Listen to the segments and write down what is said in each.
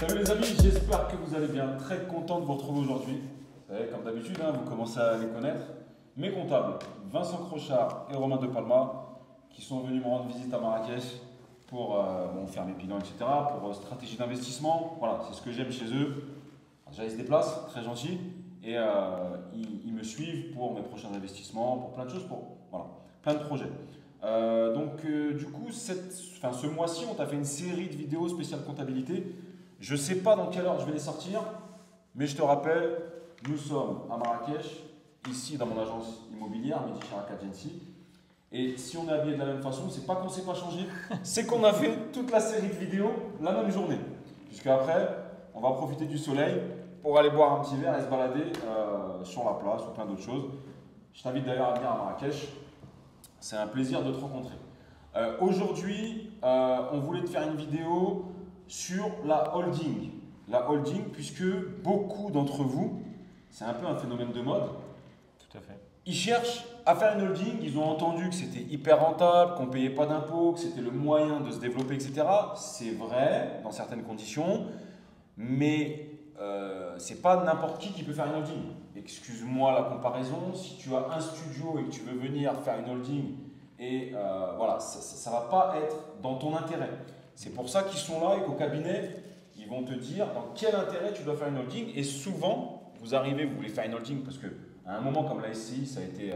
Salut les amis, j'espère que vous allez bien. Très content de vous retrouver aujourd'hui. Vous savez, comme d'habitude, vous commencez à les connaître. Mes comptables, Vincent Crochard et Romain De Palma, qui sont venus me rendre visite à Marrakech pour faire mes bilans, etc., pour stratégie d'investissement. Voilà, c'est ce que j'aime chez eux. Déjà, ils se déplacent, très gentils, et ils me suivent pour mes prochains investissements, pour plein de choses, pour plein de projets. Du coup, ce mois-ci, on t'a fait une série de vidéos spéciales comptabilité. Je ne sais pas dans quelle heure je vais les sortir, mais je te rappelle, nous sommes à Marrakech, ici dans mon agence immobilière, Mehdi Charak Agency. Et si on est habillé de la même façon, c'est pas qu'on ne s'est pas changé, c'est qu'on a fait toute la série de vidéos la même journée. Puisque après, on va profiter du soleil pour aller boire un petit verre et se balader sur la place ou plein d'autres choses. Je t'invite d'ailleurs à venir à Marrakech. C'est un plaisir de te rencontrer. Aujourd'hui, on voulait te faire une vidéo sur la holding. La holding, puisque beaucoup d'entre vous, c'est un peu un phénomène de mode. Tout à fait. Ils cherchent à faire une holding, ils ont entendu que c'était hyper rentable, qu'on ne payait pas d'impôts, que c'était le moyen de se développer, etc. C'est vrai, dans certaines conditions, mais c'est pas n'importe qui peut faire une holding. Excuse-moi la comparaison, si tu as un studio et que tu veux venir faire une holding, et ça ne va pas être dans ton intérêt. C'est pour ça qu'ils sont là et qu'au cabinet, ils vont te dire dans quel intérêt tu dois faire une holding. Et souvent, vous arrivez, vous voulez faire une holding parce qu'à un moment comme la SCI, ça a été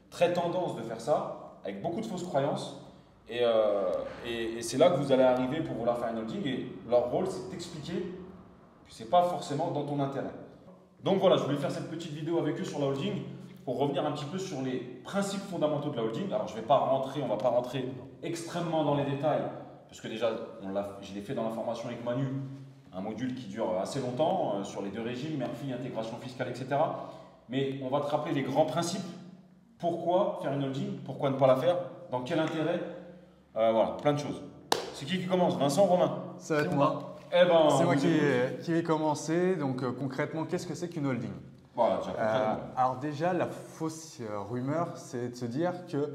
très tendance de faire ça, avec beaucoup de fausses croyances. Et c'est là que vous allez arriver pour vouloir faire une holding. Et leur rôle, c'est de t'expliquer que ce n'est pas forcément dans ton intérêt. Donc voilà, je voulais faire cette petite vidéo avec eux sur la holding pour revenir un petit peu sur les principes fondamentaux de la holding. Alors, on ne va pas rentrer extrêmement dans les détails, parce que déjà, je l'ai fait dans la formation avec Manu, un module qui dure assez longtemps, sur les deux régimes, mère-fille, intégration fiscale, etc. Mais on va te rappeler les grands principes. Pourquoi faire une holding? Pourquoi ne pas la faire? Dans quel intérêt? Voilà, plein de choses. C'est qui commence? Vincent ou Romain? Ça va être moi. C'est moi qui vais commencer. Donc concrètement, qu'est-ce que c'est qu'une holding? Voilà, déjà, alors déjà, la fausse rumeur, c'est de se dire que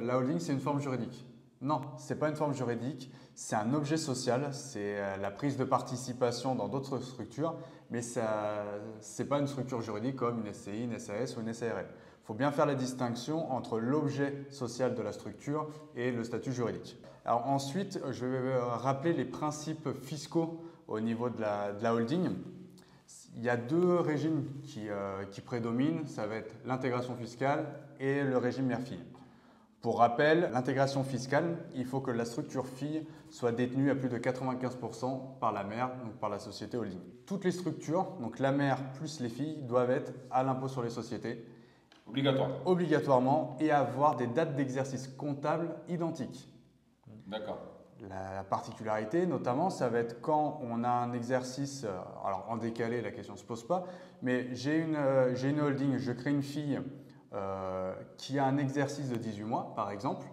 la holding, c'est une forme juridique. Non, ce n'est pas une forme juridique, c'est un objet social, c'est la prise de participation dans d'autres structures, mais ce n'est pas une structure juridique comme une SCI, une SAS ou une SARL. Il faut bien faire la distinction entre l'objet social de la structure et le statut juridique. Alors ensuite, je vais rappeler les principes fiscaux au niveau de la holding. Il y a deux régimes qui prédominent, ça va être l'intégration fiscale et le régime mère-fille. Pour rappel, l'intégration fiscale, il faut que la structure fille soit détenue à plus de 95% par la mère, donc par la société holding. Toutes les structures, donc la mère plus les filles, doivent être à l'impôt sur les sociétés. Obligatoirement, et avoir des dates d'exercice comptable identiques. D'accord. La particularité, notamment, ça va être quand on a un exercice, alors en décalé, la question ne se pose pas, mais j'ai une holding, je crée une fille qui a un exercice de 18 mois, par exemple.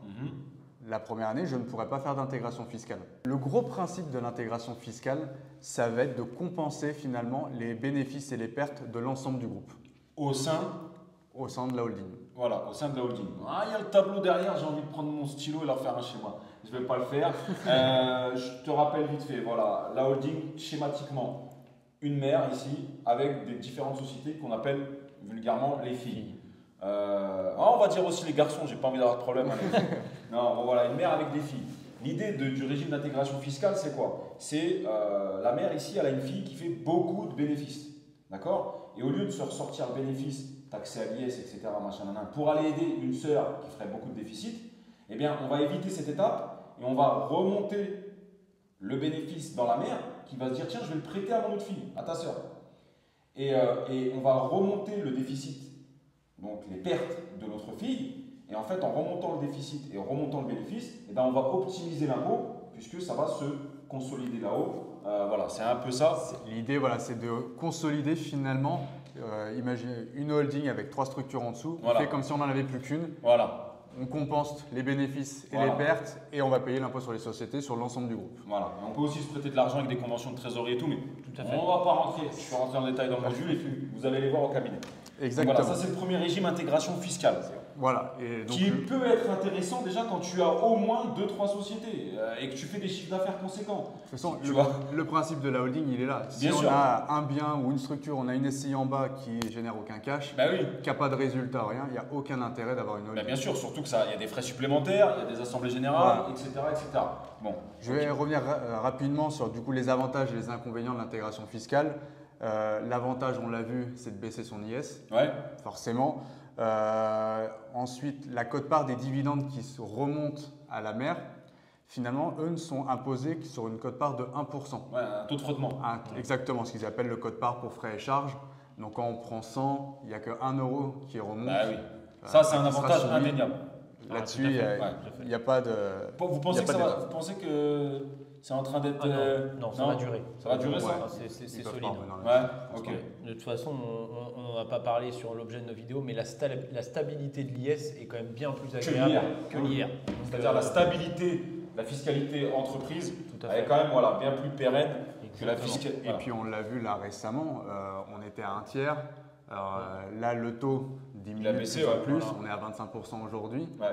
La première année, je ne pourrai pas faire d'intégration fiscale. Le gros principe de l'intégration fiscale, ça va être de compenser finalement les bénéfices et les pertes de l'ensemble du groupe. Au sein de la holding. Voilà, au sein de la holding. Ah, il y a le tableau derrière, j'ai envie de prendre mon stylo et leur faire un schéma. Je ne vais pas le faire. Je te rappelle vite fait, voilà, la holding, schématiquement, une mère ici, avec des différentes sociétés qu'on appelle vulgairement les filles. On va dire aussi les garçons, j'ai pas envie d'avoir de problème avec ça. Non, bon, voilà, une mère avec des filles. L'idée du régime d'intégration fiscale, c'est quoi? C'est la mère ici, elle a une fille qui fait beaucoup de bénéfices. D'accord? Et au lieu de se ressortir le bénéfice, taxé à l'IS, etc., pour aller aider une sœur qui ferait beaucoup de déficit, eh bien, on va éviter cette étape et on va remonter le bénéfice dans la mère qui va se dire tiens, je vais le prêter à mon autre fille, à ta sœur. Et on va remonter le déficit, donc les pertes de notre fille. Et en fait, en remontant le déficit et en remontant le bénéfice, eh bien, on va optimiser l'impôt puisque ça va se consolider là-haut. Voilà, c'est un peu ça. L'idée, voilà, c'est de consolider finalement. Imaginez une holding avec 3 structures en dessous. Voilà. On fait comme si on n'en avait plus qu'une. Voilà. On compense les bénéfices et les pertes et on va payer l'impôt sur les sociétés sur l'ensemble du groupe. Voilà. Et on peut aussi se prêter de l'argent avec des conventions de trésorerie et tout, mais tout à fait. On ne va pas rentrer. Je suis rentré en détail dans le module et vous allez les voir au cabinet. Exactement. Donc voilà, ça c'est le premier régime intégration fiscale. Voilà. Et donc, Qui peut être intéressant déjà quand tu as au moins 2-3 sociétés et que tu fais des chiffres d'affaires conséquents. de toute façon, Tu vois. le principe de la holding, il est là. Si Bien on sûr. a un bien ou une structure, on a une SCI en bas qui génère aucun cash, Bah oui. qui n'a pas de résultat, rien, il n'y a aucun intérêt d'avoir une Bah holding. bien sûr, surtout que ça, il y a des frais supplémentaires, il y a des assemblées générales, Voilà. etc., etc. Bon. Je vais revenir rapidement sur du coup, les avantages et les inconvénients de l'intégration fiscale. L'avantage, on l'a vu, c'est de baisser son IS, Ouais. forcément. Ensuite, la quote-part des dividendes qui se remontent à la mère, finalement, eux ne sont imposés que sur une quote-part de 1%. Ouais, un taux de frottement. Exactement, ce qu'ils appellent le quote-part pour frais et charges. Donc quand on prend 100, il n'y a que 1 euro qui remonte. Bah oui. Ça, c'est un qui sera avantage soumis. indéniable. Là-dessus, tout à il fait. n'y a pas de. Vous Il pensez, y a pas de débat. vous pensez que c'est en train d'être. Non, ça va durer. Ça va durer, ça Ah, c'est Ils peuvent solide. pas revenir Ouais, là-dessus. ok. De toute façon, on n'en a pas parlé sur l'objet de nos vidéos, mais la stabilité de l'IS est quand même bien plus agréable l'IR. que l'IR. C'est-à-dire la stabilité, la fiscalité entreprise, Tout à elle est fait. quand même voilà, bien plus pérenne que la Exactement. fiscalité. Et puis on l'a vu là récemment, on était à un tiers. Alors, là, le taux diminue Il a baissé, de plus en ouais, plus. voilà. On est à 25% aujourd'hui. Ouais.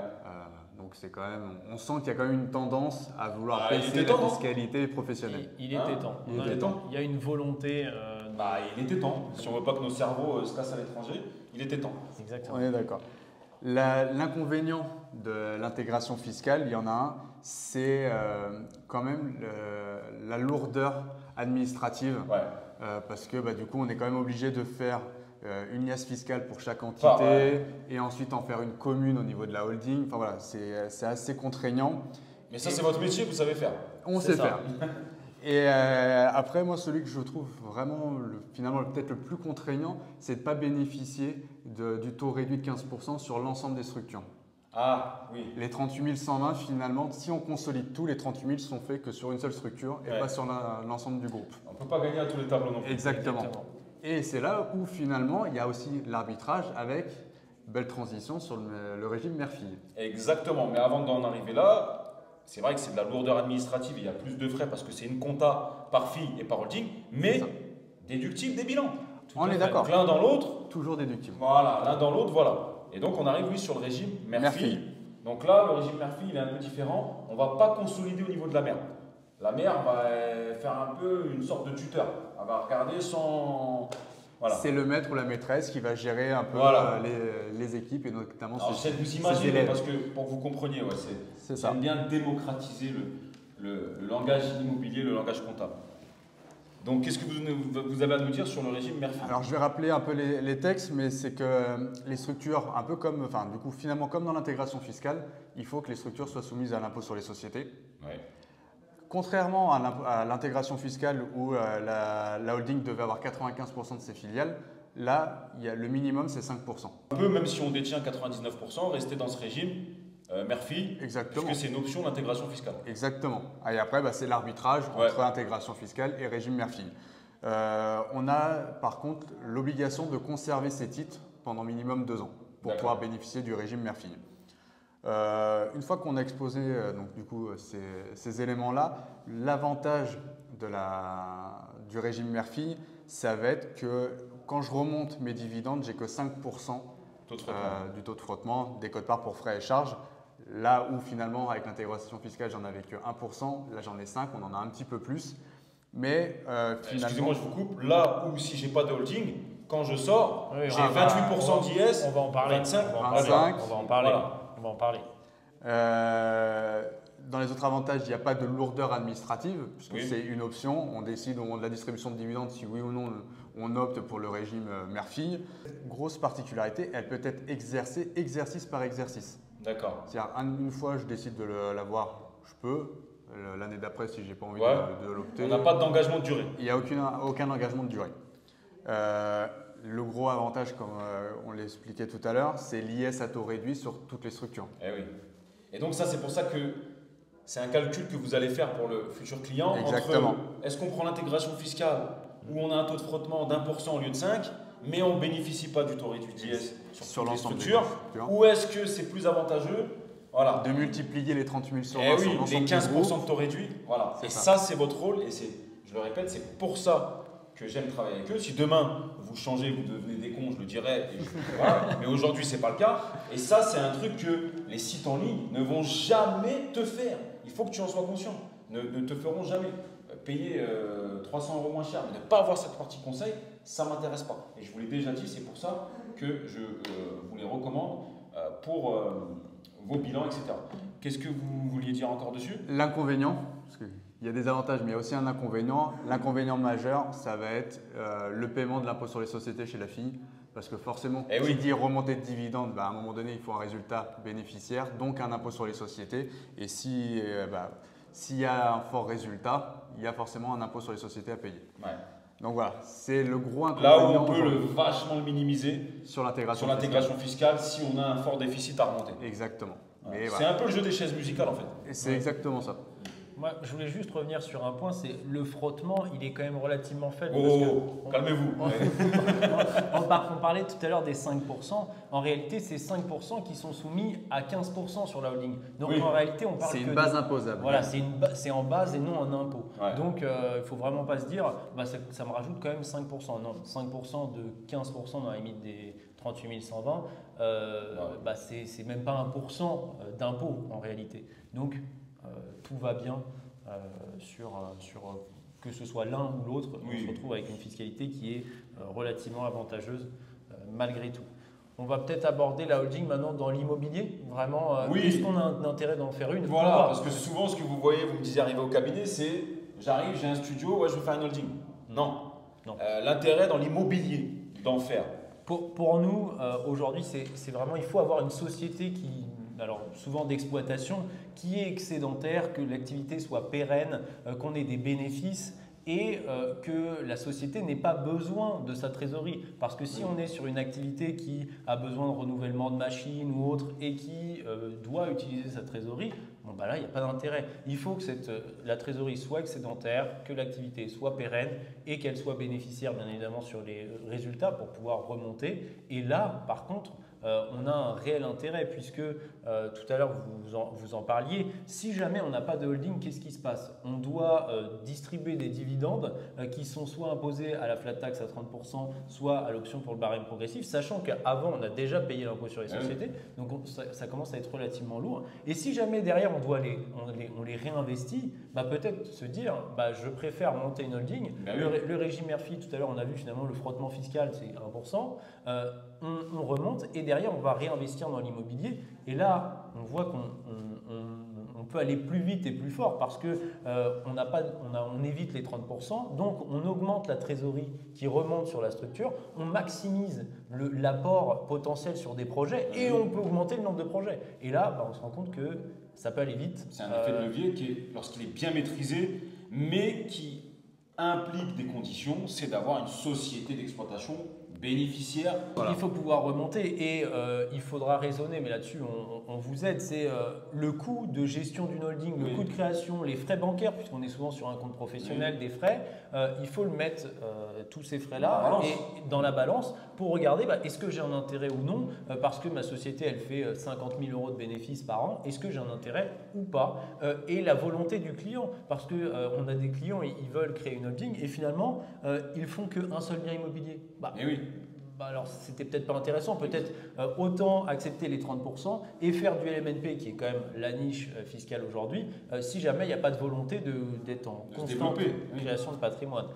Donc c'est quand même, on sent qu'il y a quand même une tendance à vouloir Ah, il baisser était la temps, non fiscalité professionnelle. Il était Hein temps. Il était temps. Il y a une volonté. Bah, il était temps. Si on veut pas que nos cerveaux se cassent à l'étranger, il était temps. Exactement. On est d'accord. L'inconvénient de l'intégration fiscale, il y en a un, c'est quand même la lourdeur administrative. Ouais. Parce que du coup, on est quand même obligé de faire une liasse fiscale pour chaque entité et ensuite en faire une commune au niveau de la holding. Enfin voilà, c'est assez contraignant. Mais ça, c'est votre métier, vous savez faire. On C'est sait ça. faire. Et après, moi, celui que je trouve vraiment finalement peut-être le plus contraignant, c'est de ne pas bénéficier du taux réduit de 15% sur l'ensemble des structures. Ah, oui. Les 38 120, finalement, si on consolide tout, les 38 000 sont faits que sur une seule structure et Ouais. pas sur l'ensemble du groupe. On ne peut pas gagner à tous les tableaux non plus. Exactement. Et c'est là où finalement, il y a aussi l'arbitrage avec belle transition sur le régime mère-fille. Exactement. Mais avant d'en arriver là, c'est vrai que c'est de la lourdeur administrative, il y a plus de frais parce que c'est une compta par fille et par holding, mais déductible des bilans. On est d'accord. Donc l'un dans l'autre, Toujours déductible. voilà, l'un dans l'autre, voilà. Et donc on arrive oui sur le régime mère-fille. Donc là, le régime mère-fille, il est un peu différent. On ne va pas consolider au niveau de la mère. La mère va faire un peu une sorte de tuteur. Elle va regarder son... Voilà. C'est le maître ou la maîtresse qui va gérer un peu Voilà. les équipes et notamment Alors j'essaie de vous ses imaginer élèves. parce que pour que vous compreniez, ouais, C'est ça. j'aime bien démocratiser le langage immobilier, le langage comptable. Donc qu'est-ce que vous avez à nous dire sur le régime mère-fille? Alors je vais rappeler un peu les textes, mais c'est que les structures, un peu comme, enfin du coup finalement comme dans l'intégration fiscale, il faut que les structures soient soumises à l'impôt sur les sociétés. Ouais. Contrairement à l'intégration fiscale où la holding devait avoir 95% de ses filiales, là le minimum c'est 5%. On peut, même si on détient 99%, rester dans ce régime mère-fille, Exactement. puisque c'est une option d'intégration fiscale. Exactement. Et après, c'est l'arbitrage Ouais. entre intégration fiscale et régime mère-fille. On a par contre l'obligation de conserver ces titres pendant minimum 2 ans pour D'accord. pouvoir bénéficier du régime mère-fille. Une fois qu'on a exposé donc, du coup, ces éléments-là, l'avantage du régime mère-fille, ça va être que quand je remonte mes dividendes, j'ai que 5% Taux de frottement. du taux de frottement, des codes-parts pour frais et charges. Là où finalement, avec l'intégration fiscale, j'en avais que 1%, là j'en ai 5, on en a un petit peu plus. Mais finalement. Excusez-moi, je vous coupe. Là où si j'ai pas de holding, quand je sors, Oui, j'ai on va- 28% d'IS, On va en parler. 25, On va en 25. parler. On va en parler. Voilà. On va en parler. Dans les autres avantages, il n'y a pas de lourdeur administrative, puisque Oui. c'est une option. On décide au moment de la distribution de dividendes si oui ou non on opte pour le régime mère-fille. Grosse particularité, elle peut être exercée exercice par exercice. D'accord. C'est-à-dire, une fois je décide de l'avoir, je peux. L'année d'après, si je n'ai pas envie Ouais. de l'opter. On n'a pas d'engagement de durée. Il n'y a aucun engagement de durée. Le gros avantage, comme on l'expliquait tout à l'heure, c'est l'IS à taux réduit sur toutes les structures. Eh oui. Et donc ça, c'est pour ça que c'est un calcul que vous allez faire pour le futur client. Exactement. Entre est-ce qu'on prend l'intégration fiscale où on a un taux de frottement d'1% au lieu de 5, mais on ne bénéficie pas du taux réduit d'IS sur toutes les l'ensemble des structures, structures. ou est-ce que c'est plus avantageux? Voilà. De multiplier les 38 000 sur 20 Eh sur oui, l'ensemble les du groupe. 15% de taux réduit, voilà. C'est Et ça. ça, c'est votre rôle, et je le répète, c'est pour ça que j'aime travailler avec eux. Si demain vous changez, vous devenez des cons, je le dirai. Voilà. Mais aujourd'hui, c'est pas le cas. Et ça, c'est un truc que les sites en ligne ne vont jamais te faire. Il faut que tu en sois conscient. Ne te feront jamais payer 300 € moins cher. Mais ne pas avoir cette partie conseil, ça ne m'intéresse pas. Et je vous l'ai déjà dit, c'est pour ça que je vous les recommande pour vos bilans, etc. Qu'est-ce que vous vouliez dire encore dessus? L'inconvénient, parce qu'il y a des avantages, mais il y a aussi un inconvénient. L'inconvénient majeur, ça va être le paiement de l'impôt sur les sociétés chez la FII. Parce que forcément, qui dit remontée de dividendes, à un moment donné, il faut un résultat bénéficiaire, donc un impôt sur les sociétés. Et s'il y a un fort résultat, il y a forcément un impôt sur les sociétés à payer. Ouais. Donc voilà, c'est le gros inconvénient. Là où on peut vachement le minimiser sur l'intégration fiscale si on a un fort déficit à remonter. Exactement. Ouais. C'est un peu le jeu des chaises musicales en fait. Et c'est exactement ça. Moi, je voulais juste revenir sur un point, c'est le frottement, il est quand même relativement faible. Calmez-vous. On parlait tout à l'heure des 5%. En réalité, c'est 5% qui sont soumis à 15% sur la holding. Donc en réalité, on parle c'est une base imposable. Voilà, c'est en base et non en impôt. Ouais. Donc il ne faut vraiment pas se dire, ça me rajoute quand même 5%. Non, 5% de 15% dans la limite des 38 120, c'est même pas 1% d'impôt en réalité. Donc tout va bien que ce soit l'un ou l'autre, on se retrouve avec une fiscalité qui est relativement avantageuse malgré tout. On va peut-être aborder la holding maintenant dans l'immobilier. Vraiment, est-ce qu'on a un intérêt d'en faire une? Voilà, parce que souvent, ce que vous voyez, vous me disiez arriver au cabinet, c'est j'arrive, j'ai un studio, je veux faire une holding. Non. L'intérêt dans l'immobilier d'en faire. Pour nous, aujourd'hui, c'est vraiment, il faut avoir une société alors souvent d'exploitation, qui est excédentaire, que l'activité soit pérenne, qu'on ait des bénéfices et que la société n'ait pas besoin de sa trésorerie. Parce que si on est sur une activité qui a besoin de renouvellement de machines ou autre et qui doit utiliser sa trésorerie, là, il n'y a pas d'intérêt. Il faut que la trésorerie soit excédentaire, que l'activité soit pérenne et qu'elle soit bénéficiaire, bien évidemment, sur les résultats pour pouvoir remonter. Et là, par contre, on a un réel intérêt puisque tout à l'heure vous en parliez. Si jamais on n'a pas de holding, qu'est-ce qui se passe? On doit distribuer des dividendes qui sont soit imposés à la flat tax à 30%, soit à l'option pour le barème progressif, sachant qu'avant on a déjà payé l'impôt sur les sociétés, donc ça commence à être relativement lourd. Et si jamais derrière on les réinvestit, peut-être se dire je préfère monter une holding. Le régime Murphy, tout à l'heure on a vu finalement le frottement fiscal, c'est 1%. On remonte et derrière on va réinvestir dans l'immobilier et là on voit qu'on peut aller plus vite et plus fort parce que on évite les 30%, donc on augmente la trésorerie qui remonte sur la structure, on maximise l'apport potentiel sur des projets et on peut augmenter le nombre de projets. Et là on se rend compte que ça peut aller vite. C'est un effet de levier qui, lorsqu'il est bien maîtrisé, mais qui implique des conditions, c'est d'avoir une société d'exploitation bénéficiaire. Voilà. Il faut pouvoir remonter et il faudra raisonner, mais là-dessus on vous aide, c'est le coût de gestion d'une holding, le coût de création, les frais bancaires, puisqu'on est souvent sur un compte professionnel, des frais, il faut le mettre, tous ces frais-là, dans la balance pour regarder est-ce que j'ai un intérêt ou non, parce que ma société elle fait 50 000 € de bénéfices par an, est-ce que j'ai un intérêt ou pas, et la volonté du client, parce qu'on a des clients, ils veulent créer une holding et finalement ils font qu'un seul bien immobilier. Alors, c'était peut-être pas intéressant, peut-être autant accepter les 30% et faire du LMNP qui est quand même la niche fiscale aujourd'hui, si jamais il n'y a pas de volonté d'être en constante création de patrimoine.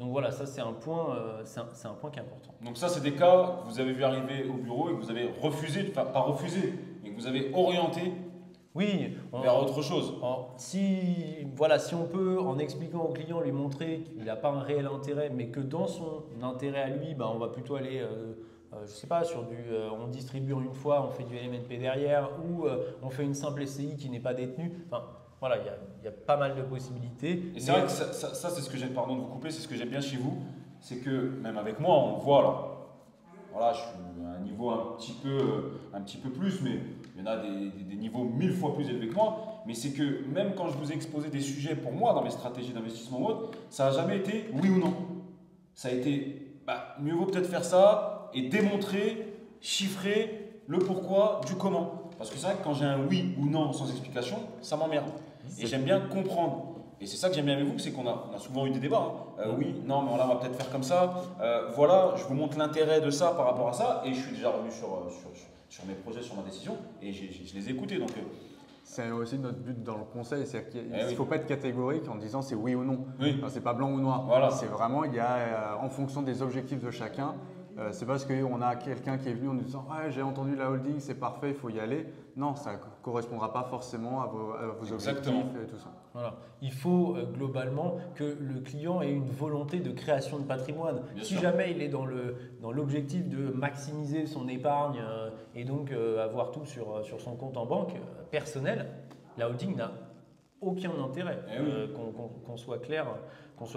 Donc voilà, ça c'est un point qui est important. Donc ça c'est des cas que vous avez vu arriver au bureau et que vous avez refusé, enfin pas refusé, mais que vous avez orienté vers autre chose. Si on peut, en expliquant au client, lui montrer qu'il n'a pas un réel intérêt, mais que dans son intérêt à lui, on va plutôt aller, je sais pas, sur on distribue une fois, on fait du LMNP derrière, ou on fait une simple SCI qui n'est pas détenue. Voilà, il y a pas mal de possibilités. Et c'est vrai que ça c'est ce que j'aime, pardon de vous couper, c'est ce que j'aime bien chez vous, c'est que même avec moi, on le voit là. Voilà, je suis à un niveau un petit peu plus, mais il y en a des niveaux 1000 fois plus élevés que moi. Mais c'est que même quand je vous ai exposé des sujets pour moi dans mes stratégies d'investissement ou autre, ça n'a jamais été oui ou non. Ça a été mieux vaut peut-être faire ça et démontrer, chiffrer le pourquoi du comment. Parce que c'est vrai que quand j'ai un oui ou non sans explication, ça m'emmerde. Et j'aime bien comprendre. Et c'est ça que j'aime bien avec vous, c'est on a souvent eu des débats. Oui, non, mais là, on va peut-être faire comme ça. Voilà, je vous montre l'intérêt de ça par rapport à ça. Et je suis déjà revenu sur mes projets, sur ma décision. Et je les ai écoutés. Donc, c'est aussi notre but dans le conseil, c'est qu'il ne oui. faut pas être catégorique en disant c'est oui ou non. Oui. Enfin, c'est pas blanc ou noir. Voilà. C'est vraiment, il y a en fonction des objectifs de chacun. C'est parce qu'on a quelqu'un qui est venu en nous disant ouais, j'ai entendu la holding, c'est parfait, il faut y aller. Non, ça ne correspondra pas forcément à vos objectifs et tout ça. Voilà. Il faut globalement que le client ait une volonté de création de patrimoine. Bien si sûr. jamais il est dans l'objectif de maximiser son épargne et donc avoir tout sur son compte en banque personnel, la holding n'a aucun intérêt. Eh oui. Qu'on soit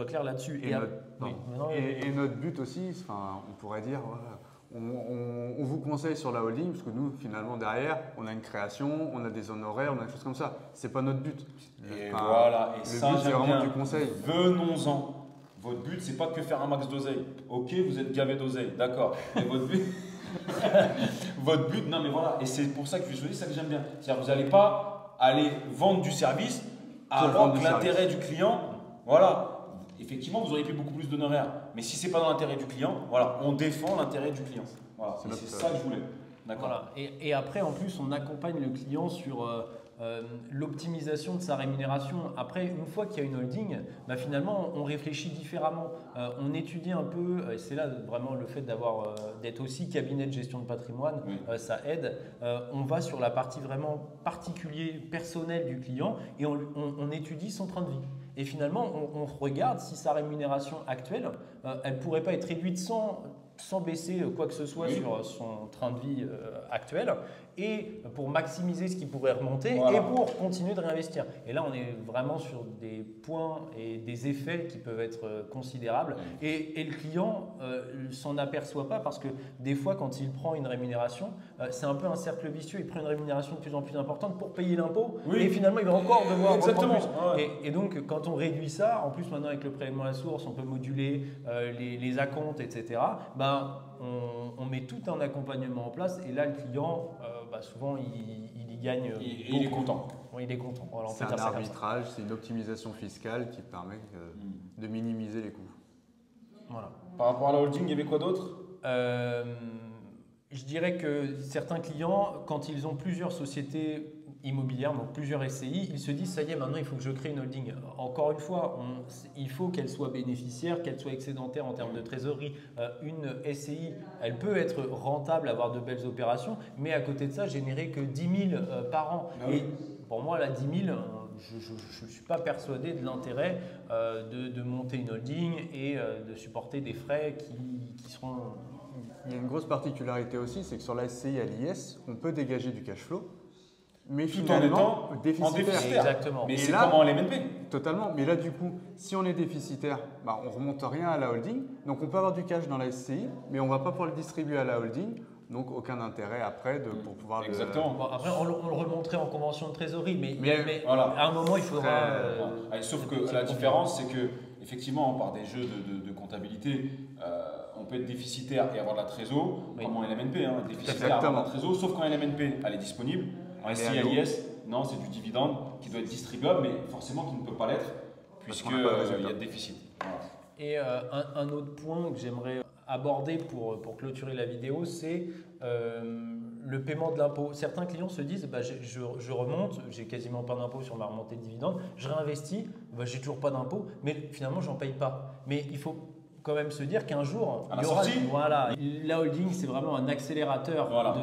clair là-dessus. Et notre but aussi, enfin, on pourrait dire, voilà, on vous conseille sur la holding, parce que nous, finalement, derrière, on a une création, on a des honoraires, on a des choses comme ça. C'est pas notre but. Et Enfin, voilà, et le ça, but, c'est j'aime vraiment bien. du conseil. Venons-en. Votre but, c'est pas que faire un max d'oseille. Ok, vous êtes gavé d'oseille, d'accord. Mais votre but, votre but, non mais voilà. Et c'est pour ça que je choisi ça que j'aime bien. C'est-à-dire, vous n'allez pas aller vendre du service alors vendre que du l'intérêt du client, voilà. Effectivement, vous auriez payé beaucoup plus d'honoraires. Mais si c'est pas dans l'intérêt du client, voilà, on défend l'intérêt du client. Voilà. C'est ça que je voulais. D'accord. Voilà. Et après, en plus, on accompagne le client sur l'optimisation de sa rémunération. Après, une fois qu'il y a une holding, bah, finalement, on réfléchit différemment. On étudie un peu, et c'est là vraiment le fait d'être aussi cabinet de gestion de patrimoine, Oui. ça aide. On va sur la partie vraiment particulière, personnelle du client et on étudie son train de vie. Et finalement, on regarde si sa rémunération actuelle, elle ne pourrait pas être réduite sans baisser quoi que ce soit Oui. sur son train de vie actuel, et pour maximiser ce qui pourrait remonter, Voilà. et pour continuer de réinvestir. Et là, on est vraiment sur des points et des effets qui peuvent être considérables. Et le client s'en aperçoit pas, parce que des fois, quand il prend une rémunération, c'est un peu un cercle vicieux. Il prend une rémunération de plus en plus importante pour payer l'impôt, Oui. et finalement, il va encore devoir Exactement. reprendre plus. Ouais. Et donc, quand on réduit ça, en plus maintenant avec le prélèvement à la source, on peut moduler les acomptes, etc. On met tout un accompagnement en place, et là, le client, souvent, il y gagne. Il est content. Oui, il est content. Voilà, on C'est peut un dire ça comme ça. arbitrage, c'est une optimisation fiscale qui permet de minimiser les coûts. Voilà. Par rapport à la holding, il y avait quoi d'autre? Je dirais que certains clients, quand ils ont plusieurs sociétés immobilières, donc plusieurs SCI, ils se disent ça y est, maintenant il faut que je crée une holding. Encore une fois, il faut qu'elle soit bénéficiaire, qu'elle soit excédentaire en termes de trésorerie. Une SCI, elle peut être rentable, avoir de belles opérations, mais à côté de ça, générer que 10 000 par an. Ah oui. Et pour moi, la 10 000, je ne suis pas persuadé de l'intérêt de monter une holding et de supporter des frais qui seront... Il y a une grosse particularité aussi, c'est que sur la SCI à l'IS, on peut dégager du cash flow, mais Tout en finalement étant en déficitaire. Exactement. Mais Et c'est là- comme en LMNP. totalement. Mais là, du coup, si on est déficitaire, on ne remonte rien à la holding. Donc, on peut avoir du cash dans la SCI, mais on ne va pas pouvoir le distribuer à la holding. Donc, aucun intérêt après pour pouvoir Exactement. Bon, après, on le remonterait en convention de trésorerie, mais voilà. à un moment, il faudra... Ouais. Sauf que la différence, c'est que effectivement, par des jeux de comptabilité, on peut être déficitaire et avoir de la trésor, Oui. comme en LMNP, être déficitaire et Exactement. avoir de la trésor, sauf qu'en LMNP, elle est disponible. En Elle est SCI à l'eau. LIS, non, c'est du dividende qui doit être distribuable, mais forcément qui ne peut pas l'être, Parce puisqu'il qu'on n'a pas de résultat. y a de déficit. Voilà. Et un autre point que j'aimerais aborder pour clôturer la vidéo, c'est le paiement de l'impôt. Certains clients se disent je remonte, j'ai quasiment pas d'impôt sur ma remontée de dividende, je réinvestis, j'ai toujours pas d'impôt, mais finalement j'en paye pas. Mais il faut quand même se dire qu'un jour, À la il y aura, sortie. voilà, la holding, c'est vraiment un accélérateur Voilà.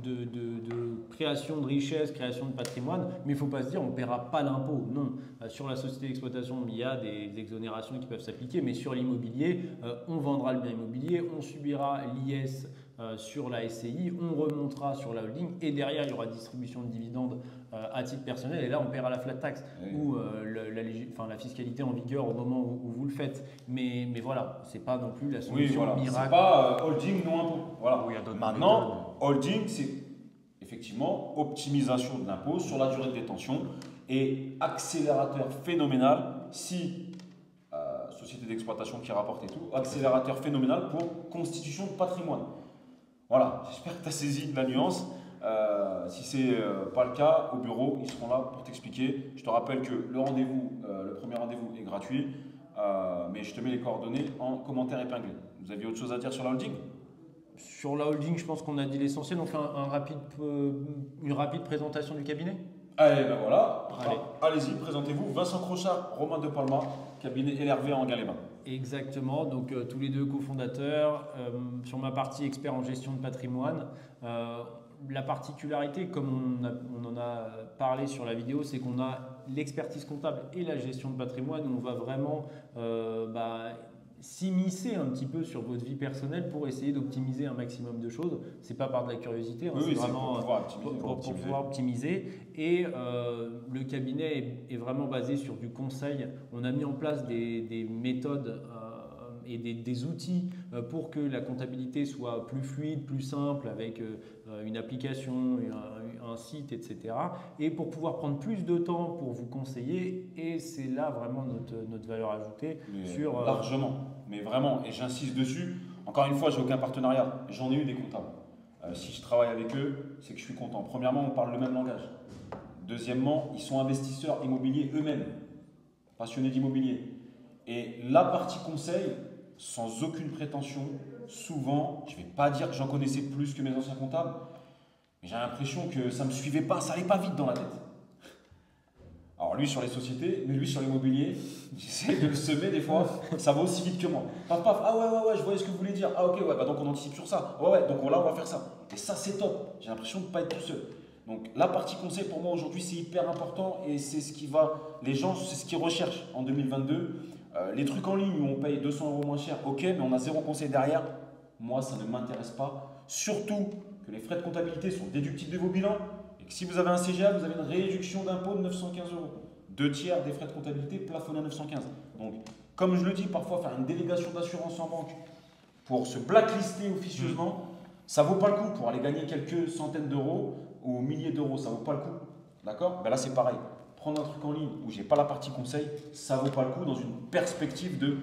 de création de richesse, création de patrimoine, mais il ne faut pas se dire on ne paiera pas l'impôt. Non, sur la société d'exploitation, il y a des exonérations qui peuvent s'appliquer, mais sur l'immobilier, on vendra le bien immobilier, on subira l'IS sur la SCI, on remontera sur la holding, et derrière il y aura distribution de dividendes à titre personnel, et là on paiera la flat tax ou la fiscalité en vigueur au moment où vous le faites. Mais voilà, c'est pas non plus la Oui, solution voilà. miracle. C'est pas holding, non impôt. Voilà. Oui, il y a d'autres Maintenant, holding, c'est effectivement optimisation de l'impôt sur la durée de détention et accélérateur phénoménal si société d'exploitation qui rapporte et tout, accélérateur phénoménal pour constitution de patrimoine. Voilà, j'espère que tu as saisi la nuance. Si c'est pas le cas, au bureau, ils seront là pour t'expliquer. Je te rappelle que le rendez-vous, le premier rendez-vous est gratuit, mais je te mets les coordonnées en commentaire épinglé. Vous aviez autre chose à dire sur la holding? Sur la holding, je pense qu'on a dit l'essentiel. On fait une rapide présentation du cabinet. Allez, ben voilà. Allez. Allez-y, présentez-vous. Vincent Crochard, Romain De Palma, cabinet LRV en Galéma. Exactement, donc tous les deux cofondateurs. Sur ma partie expert en gestion de patrimoine, la particularité, comme on en a parlé sur la vidéo, c'est qu'on a l'expertise comptable et la gestion de patrimoine où on va vraiment s'immiscer un petit peu sur votre vie personnelle pour essayer d'optimiser un maximum de choses. C'est pas par de la curiosité, Oui, c'est vraiment pour pouvoir optimiser. Et le cabinet est vraiment basé sur du conseil. On a mis en place des méthodes et des outils pour que la comptabilité soit plus fluide, plus simple, avec une application, un site, etc. Et pour pouvoir prendre plus de temps pour vous conseiller, et c'est là vraiment notre valeur ajoutée. Largement, mais vraiment, et j'insiste dessus. Encore une fois, j'ai aucun partenariat, j'en ai eu des comptables. Si je travaille avec eux, c'est que je suis content. Premièrement, on parle le même langage. Deuxièmement, ils sont investisseurs immobiliers eux-mêmes, passionnés d'immobilier. Et la partie conseil, sans aucune prétention, souvent, je ne vais pas dire que j'en connaissais plus que mes anciens comptables, mais j'ai l'impression que ça ne me suivait pas, ça n'allait pas vite dans la tête. Alors lui sur les sociétés, mais lui sur l'immobilier, j'essaie de le semer des fois, ça va aussi vite que moi. Paf, paf, ah ouais, je voyais ce que vous voulez dire. Ah ok, ouais, bah donc on anticipe sur ça. Ouais, donc là on va faire ça. Et ça c'est top, j'ai l'impression de ne pas être tout seul. Donc la partie conseil pour moi aujourd'hui c'est hyper important et c'est ce qui va, les gens c'est ce qu'ils recherchent en 2022. Les trucs en ligne où on paye 200 € moins cher, ok, mais on a zéro conseil derrière, moi ça ne m'intéresse pas. Surtout que les frais de comptabilité sont déductibles de vos bilans et que si vous avez un CGA, vous avez une réduction d'impôt de 915 €. 2/3 des frais de comptabilité plafonnés à 915. Donc, comme je le dis, parfois faire une délégation d'assurance en banque pour se blacklister officieusement, ça vaut pas le coup pour aller gagner quelques centaines d'euros ou milliers d'euros, ça vaut pas le coup. D'accord? Ben là c'est pareil. Prendre un truc en ligne où j'ai pas la partie conseil, ça vaut pas le coup dans une perspective de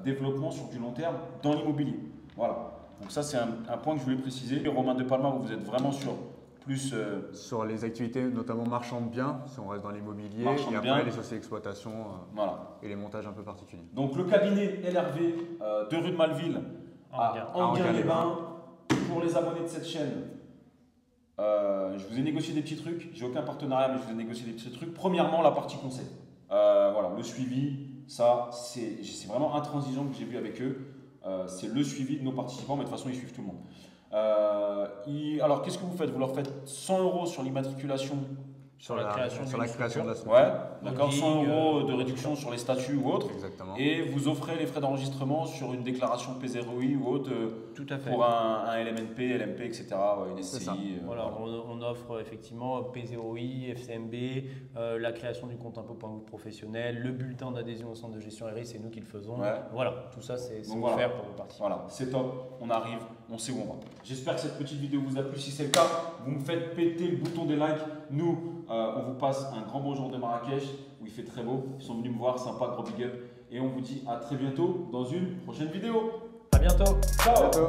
développement sur du long terme dans l'immobilier. Voilà. Donc ça c'est un point que je voulais préciser. Romain De Palma, vous êtes vraiment sur plus… sur les activités notamment marchand de biens, si on reste dans l'immobilier, Marchand et de après biens. les sociétés d'exploitation Voilà. et les montages un peu particuliers. Donc le cabinet LRV de rue de Malville à Enghien-les-Bains. Pour les abonnés de cette chaîne, je vous ai négocié des petits trucs. J'ai aucun partenariat, mais je vous ai négocié des petits trucs. Premièrement, la partie conseil. Voilà, le suivi, ça, c'est vraiment intransigeant que j'ai vu avec eux. C'est le suivi de nos participants, mais de toute façon, ils suivent tout le monde. Alors, qu'est-ce que vous faites? Vous leur faites 100 € sur l'immatriculation. Sur la création de la structure. Ouais, d'accord, 100 Holding, € de réduction sur les statuts ou autres. Exactement. Et vous offrez les frais d'enregistrement sur une déclaration P0I ou autre Tout à fait. pour un LMNP, LMP, etc. Une C'est SCI. ça. Voilà, on offre effectivement P0I, FCMB, la création du compte impôt pour un groupe professionnel, le bulletin d'adhésion au centre de gestion RI, c'est nous qui le faisons. Ouais. Voilà, tout ça c'est Donc offert voilà. pour vos parties. Voilà, c'est top, on arrive, on sait où on va. J'espère que cette petite vidéo vous a plu. Si c'est le cas, vous me faites péter le bouton des likes. Nous, on vous passe un grand bonjour de Marrakech où il fait très beau. Ils sont venus me voir, sympa, gros big up. Et on vous dit à très bientôt dans une prochaine vidéo. À bientôt. Ciao. À bientôt.